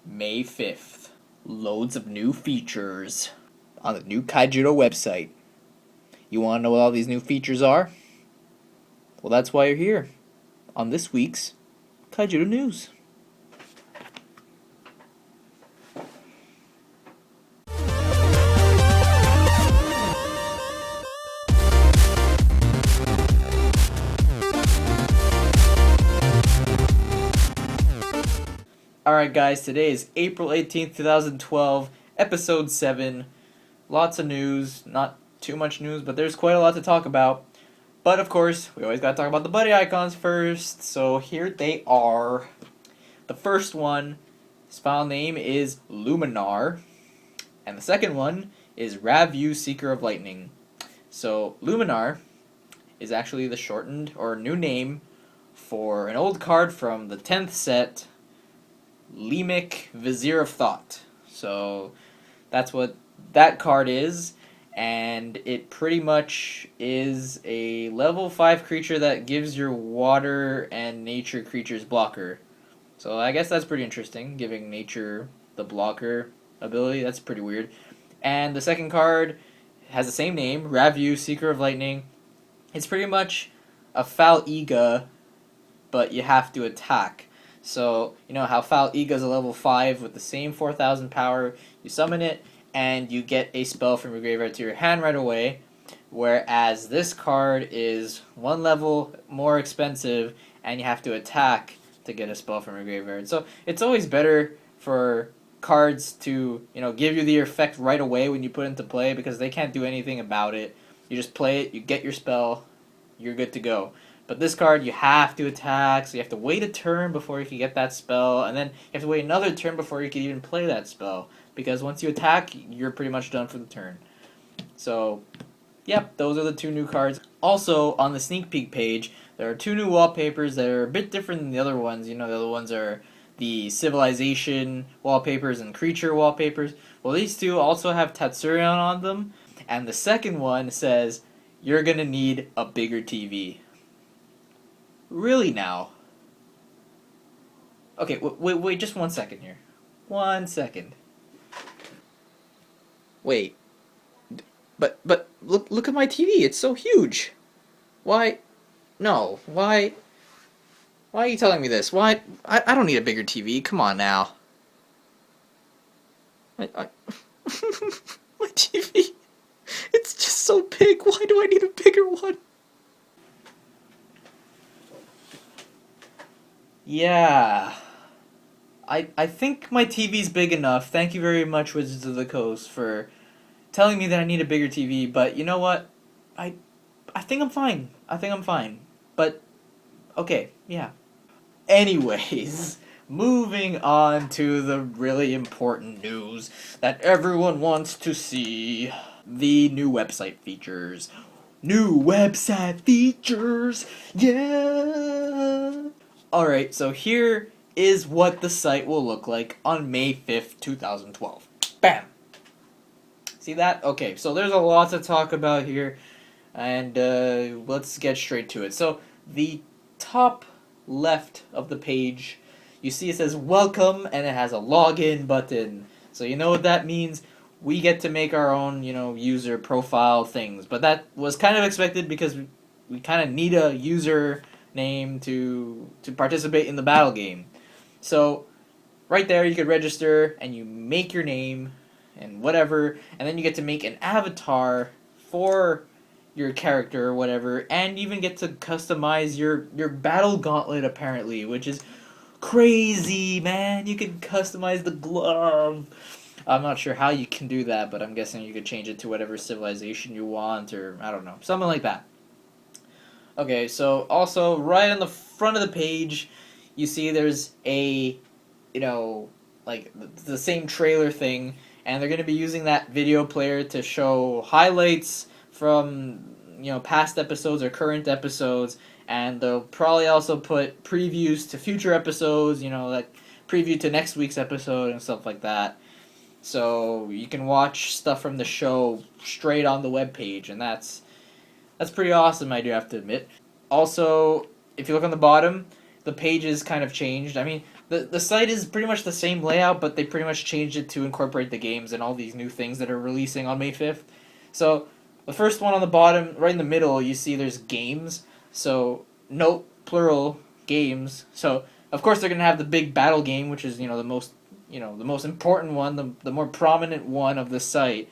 May 5th. Loads of new features on the new Kaijudo website. You want to know what all these new features are? Well, that's why you're here on this week's Kaijudo News. Alright guys, today is April 18th, 2012, episode 7. Lots of news, not too much news, but there's quite a lot to talk about. But of course, we always gotta talk about the buddy icons first, so here they are. The first one, his file name is Luminar, and the second one is Ravu Seeker of Lightning. So, Luminar is actually the shortened or new name for an old card from the 10th set, Lemic Vizier of Thought. So that's what that card is, and it pretty much is a level 5 creature that gives your water and nature creatures blocker. So I guess that's pretty interesting, giving nature the blocker ability. That's pretty weird. And the second card has the same name, Ravu, Seeker of Lightning. It's pretty much a Fal Iga, but you have to attack. So, you know how Fal Iga is a level 5 with the same 4,000 power, you summon it, and you get a spell from your graveyard to your hand right away, whereas this card is one level more expensive, and you have to attack to get a spell from your graveyard. So, it's always better for cards to, give you the effect right away when you put it into play, because they can't do anything about it. You just play it, you get your spell, you're good to go. But this card, you have to attack, so you have to wait a turn before you can get that spell, and then you have to wait another turn before you can even play that spell, because once you attack, you're pretty much done for the turn. So, yep, those are the two new cards. Also, on the sneak peek page, there are two new wallpapers that are a bit different than the other ones. The other ones are the Civilization wallpapers and Creature wallpapers. Well, these two also have Tatsurion on them, and the second one says, "You're gonna need a bigger TV." Really now? Okay, wait, just 1 second here. 1 second. Wait. But look at my TV. It's so huge. Why? No. Why? Why are you telling me this? Why? I don't need a bigger TV. Come on now. I my TV. It's just so big. Why do I need a bigger one? Yeah. I think my TV's big enough. Thank you very much, Wizards of the Coast, for telling me that I need a bigger TV, but you know what? I I think I'm fine. I think I'm fine. But okay, yeah. Anyways, moving on to the really important news that everyone wants to see. The new website features. New website features. Yeah. Alright, so here is what the site will look like on May 5th, 2012. Bam! See that? Okay, so there's a lot to talk about here, and let's get straight to it. So, the top left of the page, you see it says welcome, and it has a login button. So you know what that means? We get to make our own, user profile things. But that was kind of expected because we kind of need a user name to participate in the battle game. So right there you could register and you make your name and whatever, and then you get to make an avatar for your character or whatever, and even get to customize your battle gauntlet apparently, which is crazy, man. You can customize the glove. I'm not sure how you can do that, but I'm guessing you could change it to whatever civilization you want, or I don't know, something like that. Okay, so also right on the front of the page, you see there's a, like the same trailer thing, and they're going to be using that video player to show highlights from, past episodes or current episodes, and they'll probably also put previews to future episodes, like preview to next week's episode and stuff like that. So you can watch stuff from the show straight on the webpage, and that's pretty awesome, I do have to admit. Also, if you look on the bottom, the pages kind of changed. I mean, The site is pretty much the same layout, but they pretty much changed it to incorporate the games and all these new things that are releasing on May 5th. So the first one on the bottom, right in the middle, you see there's games. So note plural games. So of course they're gonna have the big battle game, which is the most important one, the more prominent one of the site.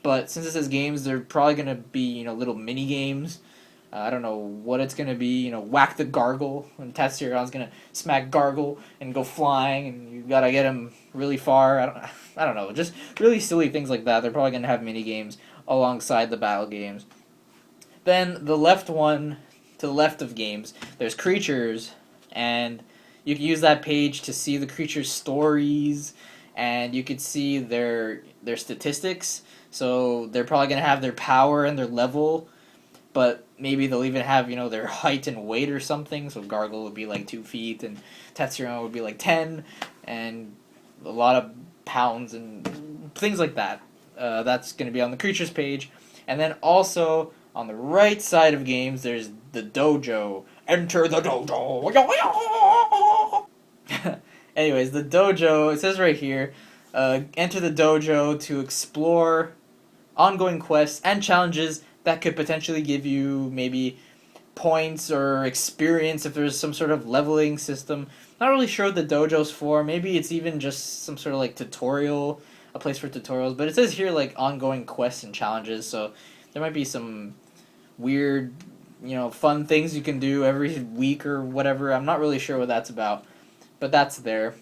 But since it says games, they're probably gonna be little mini games. I don't know what it's gonna be. Whack the Gargle, and Tatsuron's gonna smack Gargle and go flying, and you gotta get him really far. I don't know. Just really silly things like that. They're probably gonna have mini games alongside the battle games. Then the left one, to the left of games, there's creatures, and you can use that page to see the creatures' stories, and you could see their statistics. So they're probably gonna have their power and their level, but maybe they'll even have their height and weight or something. So Gargle would be like 2 feet, and Tetsuron would be like 10, and a lot of pounds and things like that. That's going to be on the creatures page, and then also on the right side of games, there's the dojo. Enter the dojo. Anyways, the dojo. It says right here, enter the dojo to explore ongoing quests and challenges that could potentially give you maybe points or experience if there's some sort of leveling system. Not really sure what the dojo's for. Maybe it's even just some sort of like tutorial, a place for tutorials. But it says here like ongoing quests and challenges, so there might be some weird, fun things you can do every week or whatever. I'm not really sure what that's about, but that's there.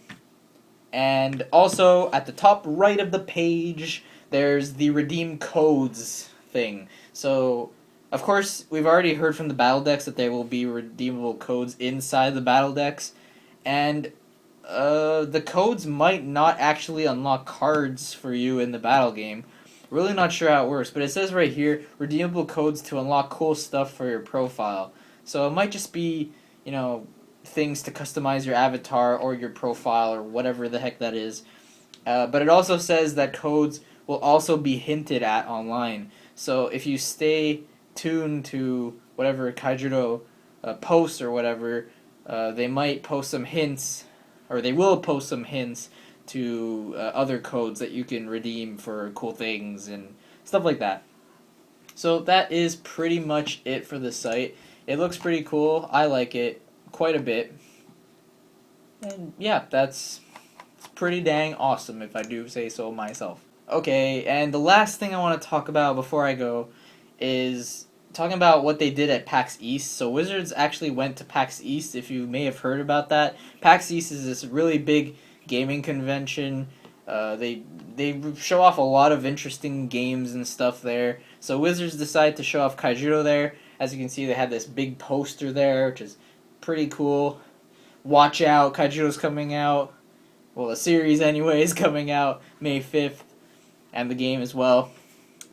And also at the top right of the page, there's the redeem codes thing. So, of course, we've already heard from the battle decks that there will be redeemable codes inside the battle decks, and the codes might not actually unlock cards for you in the battle game. Really not sure how it works, but it says right here, redeemable codes to unlock cool stuff for your profile. So it might just be, things to customize your avatar or your profile or whatever the heck that is. But it also says that codes will also be hinted at online. So if you stay tuned to whatever Kaijuro posts or whatever, they might post some hints, or they will post some hints to other codes that you can redeem for cool things and stuff like that. So that is pretty much it for the site. It looks pretty cool. I like it quite a bit. And yeah, that's pretty dang awesome if I do say so myself. Okay, and the last thing I want to talk about before I go is talking about what they did at PAX East. So Wizards actually went to PAX East, if you may have heard about that. PAX East is this really big gaming convention. They show off a lot of interesting games and stuff there. So Wizards decided to show off Kaijuro there. As you can see, they had this big poster there, which is pretty cool. Watch out, Kaijuro's coming out. Well, the series anyway is coming out May 5th, and the game as well.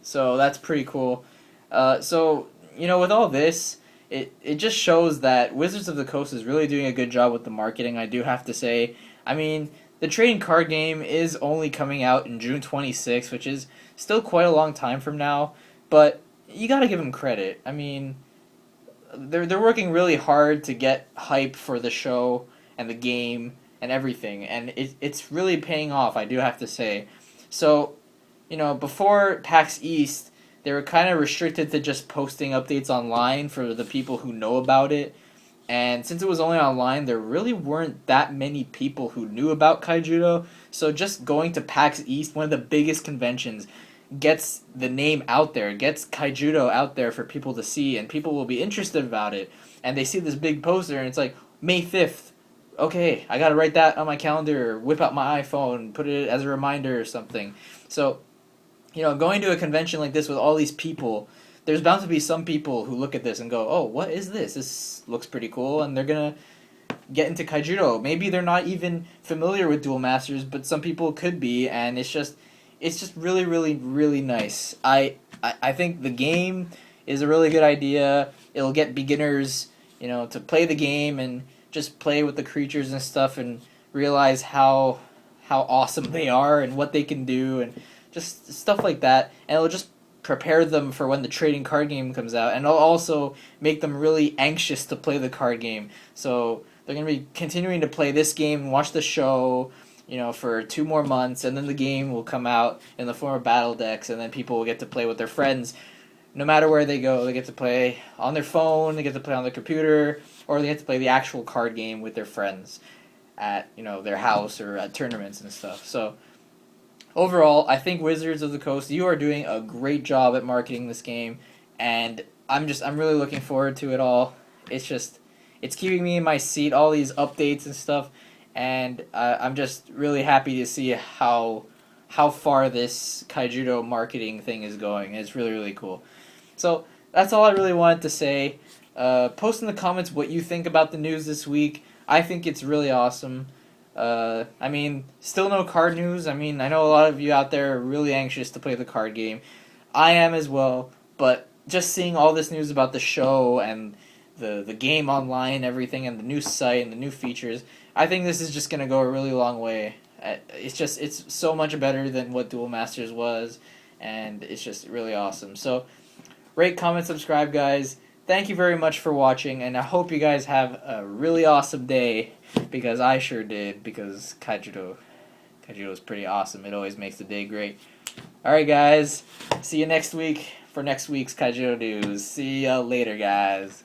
So that's pretty cool. So, with all this, it just shows that Wizards of the Coast is really doing a good job with the marketing, I do have to say. I mean, the trading card game is only coming out in June 26th, which is still quite a long time from now, but you gotta give them credit. I mean, they're working really hard to get hype for the show and the game and everything, and it's really paying off, I do have to say. So, before PAX East, they were kind of restricted to just posting updates online for the people who know about it. And since it was only online, there really weren't that many people who knew about Kaijuro. So just going to PAX East, one of the biggest conventions, gets the name out there, gets Kaijuro out there for people to see, and people will be interested about it. And they see this big poster, and it's like, May 5th. Okay, I gotta write that on my calendar, or whip out my iPhone, put it as a reminder or something. So, going to a convention like this with all these people, there's bound to be some people who look at this and go, oh, what is this? This looks pretty cool, and they're going to get into Kaijuro. Maybe they're not even familiar with Duel Masters, but some people could be, and it's just really, really, really nice. I think the game is a really good idea. It'll get beginners, to play the game and just play with the creatures and stuff and realize how awesome they are and what they can do and just stuff like that. And it'll just prepare them for when the trading card game comes out, and it'll also make them really anxious to play the card game. So they're going to be continuing to play this game and watch the show, for 2 more months, and then the game will come out in the form of battle decks, and then people will get to play with their friends. No matter where they go, they get to play on their phone, they get to play on their computer, or they get to play the actual card game with their friends at their house or at tournaments and stuff. So overall, I think Wizards of the Coast, you are doing a great job at marketing this game, and I'm really looking forward to it all. It's keeping me in my seat, all these updates and stuff, and I'm just really happy to see how far this Kaijudo marketing thing is going. It's really, really cool. So that's all I really wanted to say. Post in the comments what you think about the news this week. I think it's really awesome. Still no card news. I know a lot of you out there are really anxious to play the card game. I am as well, but just seeing all this news about the show and the game online, everything, and the new site and the new features, I think this is just going to go a really long way. It's so much better than what Duel Masters was, and it's just really awesome. So, rate, comment, subscribe, guys. Thank you very much for watching, and I hope you guys have a really awesome day, because I sure did, because Kaijudo is pretty awesome. It always makes the day great. Alright, guys. See you next week for next week's Kaijudo news. See ya later, guys.